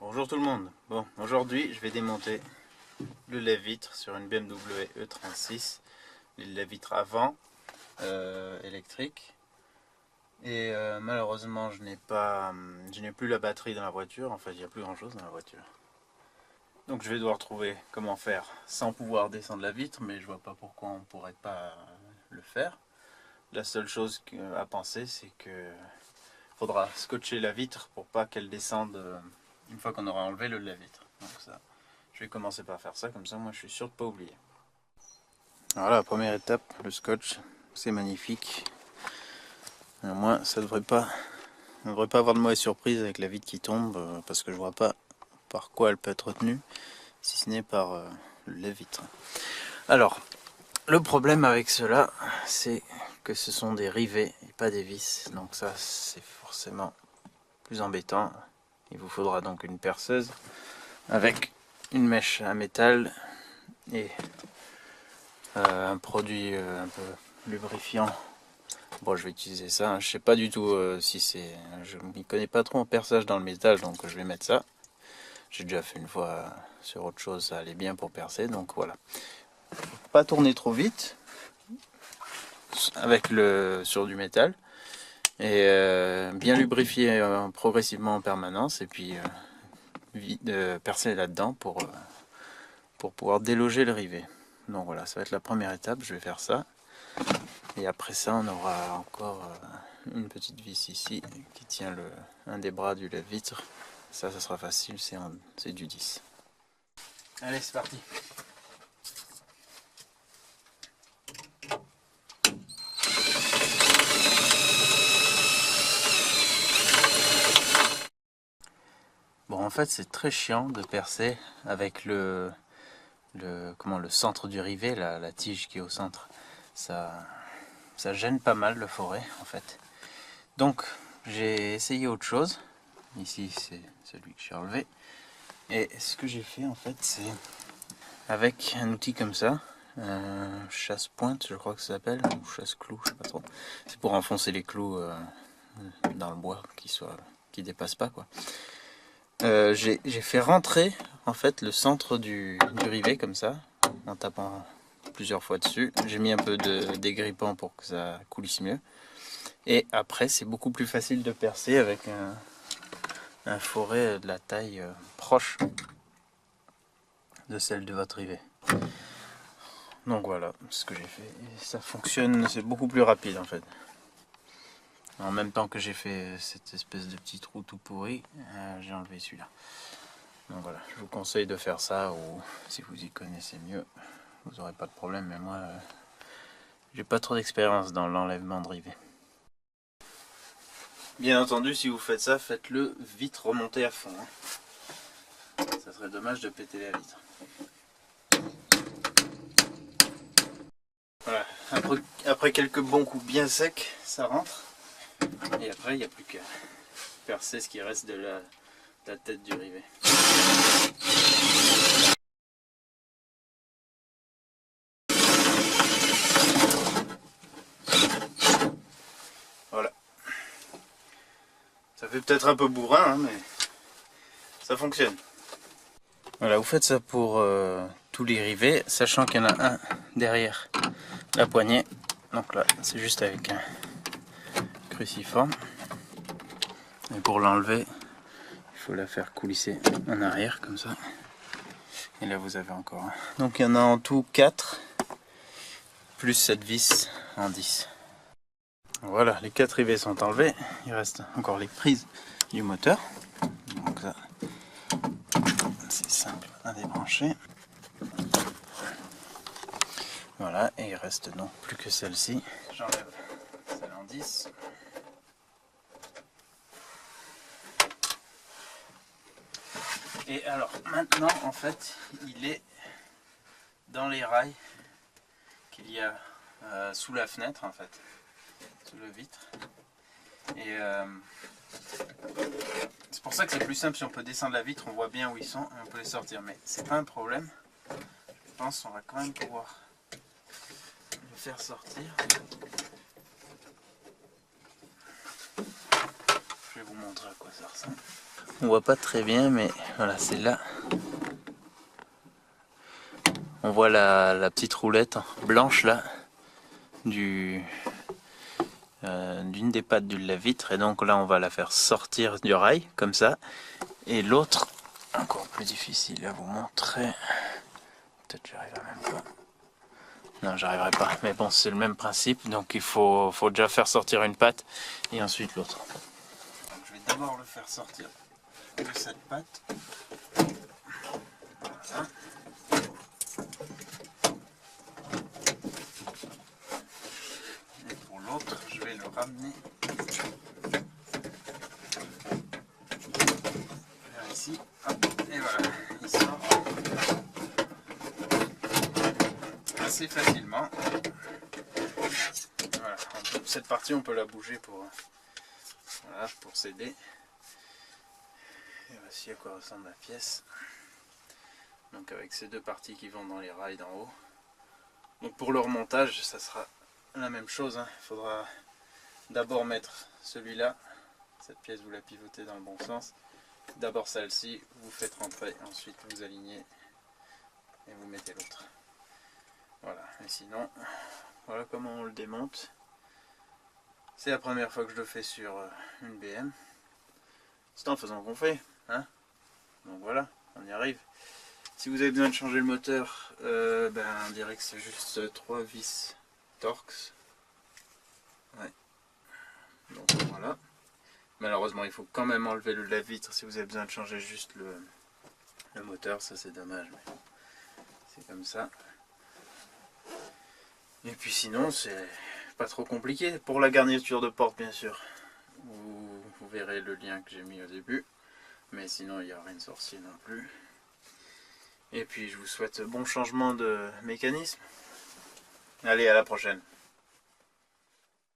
Bonjour tout le monde. Bon, aujourd'hui je vais démonter le lève-vitre sur une BMW E36, le lève-vitre avant électrique. Et malheureusement je n'ai plus la batterie dans la voiture. En fait, il n'y a plus grand chose dans la voiture. Donc je vais devoir trouver comment faire sans pouvoir descendre la vitre, mais je vois pas pourquoi on ne pourrait pas le faire. La seule chose à penser, c'est que faudra scotcher la vitre pour pas qu'elle descende une fois qu'on aura enlevé le lève-vitre. Donc ça, je vais commencer par faire ça, comme ça moi je suis sûr de ne pas oublier. Alors la première étape, le scotch, c'est magnifique. Au moins ça devrait pas, on ne devrait pas avoir de mauvaise surprise avec la vitre qui tombe, parce que je vois pas par quoi elle peut être retenue, si ce n'est par le lève-vitre. Alors, le problème avec cela, c'est que ce sont des rivets et pas des vis, donc ça c'est forcément plus embêtant. Il vous faudra donc une perceuse avec une mèche à métal et un produit un peu lubrifiant. Bon, je vais utiliser ça, hein. Je sais pas du tout si c'est... Je m'y connais pas trop en perçage dans le métal, donc je vais mettre ça. J'ai déjà fait une fois sur autre chose, ça allait bien pour percer, donc voilà. Pas tourner trop vite avec sur du métal et bien lubrifier progressivement en permanence, et puis percer là-dedans pour pouvoir déloger le rivet. Donc voilà, ça va être la première étape, je vais faire ça. Et après ça, on aura encore une petite vis ici qui tient un des bras du lève-vitre. Ça sera facile, c'est du 10. Allez, c'est parti. Bon, en fait, c'est très chiant de percer avec le centre du rivet, la tige qui est au centre. Ça gêne pas mal le forêt, en fait. Donc, j'ai essayé autre chose. Ici, c'est celui que j'ai enlevé. Et ce que j'ai fait, en fait, c'est avec un outil comme ça, chasse-pointe, je crois que ça s'appelle, ou chasse-clou, je sais pas trop. C'est pour enfoncer les clous dans le bois, qui dépasse pas, quoi. J'ai fait rentrer, en fait, le centre du rivet comme ça, en tapant plusieurs fois dessus. J'ai mis un peu de dégrippant pour que ça coulisse mieux. Et après, c'est beaucoup plus facile de percer avec un foret de la taille proche de celle de votre rivet. Donc voilà ce que j'ai fait. Et ça fonctionne, c'est beaucoup plus rapide en fait. En même temps que j'ai fait cette espèce de petit trou tout pourri, j'ai enlevé celui-là. Donc voilà, je vous conseille de faire ça, ou si vous y connaissez mieux, vous n'aurez pas de problème. Mais moi, j'ai pas trop d'expérience dans l'enlèvement de rivet. Bien entendu, si vous faites ça, faites-le vite remonter à fond. Ça serait dommage de péter la vitre. Voilà, après quelques bons coups bien secs, ça rentre. Et après, il n'y a plus qu'à percer ce qui reste de la tête du rivet. Voilà. Ça fait peut-être un peu bourrin, hein, mais ça fonctionne. Voilà, vous faites ça pour tous les rivets, sachant qu'il y en a un derrière la poignée. Donc là, c'est juste avec un cruciforme. Et pour l'enlever, il faut la faire coulisser en arrière, comme ça. Et là, vous avez encore un. Donc il y en a en tout 4, plus cette vis en 10. Voilà, les 4 rivets sont enlevés. Il reste encore les prises du moteur. Donc ça, c'est simple à débrancher. Voilà, et il reste donc plus que celle-ci. J'enlève celle en 10. Et alors maintenant, en fait, il est dans les rails qu'il y a sous la fenêtre, en fait, sous le vitre. Et c'est pour ça que c'est plus simple, si on peut descendre la vitre, on voit bien où ils sont et on peut les sortir. Mais c'est pas un problème. Je pense qu'on va quand même pouvoir le faire sortir. Je vais vous montrer. montrer à quoi ça ressemble. On voit pas très bien, mais voilà, c'est là. On voit la petite roulette blanche là d'une des pattes du lave-vitre, et donc là on va la faire sortir du rail comme ça. Et l'autre, encore plus difficile à vous montrer, peut-être j'y arriverai même pas. Non, j'arriverai pas, mais bon, c'est le même principe, donc il faut déjà faire sortir une patte et ensuite l'autre. Je vais d'abord le faire sortir de cette patte. Voilà. Et pour l'autre, je vais le ramener vers ici. Hop, et voilà, il sort assez facilement. Voilà, cette partie on peut la bouger pour s'aider. Et voici à quoi ressemble la pièce. Donc avec ces deux parties qui vont dans les rails d'en haut. Donc pour le remontage, ça sera la même chose, hein. Il faudra d'abord mettre celui-là, cette pièce vous la pivotez dans le bon sens. D'abord celle-ci, vous faites rentrer, ensuite vous alignez et vous mettez l'autre. Voilà, et sinon, voilà comment on le démonte. C'est la première fois que je le fais sur une BM. C'est en faisant qu'on fait, hein. Donc voilà, on y arrive. Si vous avez besoin de changer le moteur, on dirait que c'est juste 3 vis Torx. Ouais. Donc voilà. Malheureusement, il faut quand même enlever le lave-vitre si vous avez besoin de changer juste le moteur. Ça, c'est dommage, mais c'est comme ça. Et puis sinon, c'est pas trop compliqué. Pour la garniture de porte, bien sûr, vous verrez le lien que j'ai mis au début. Mais sinon, il n'y a rien de sorcier non plus. Et puis, je vous souhaite bon changement de mécanisme. Allez, à la prochaine.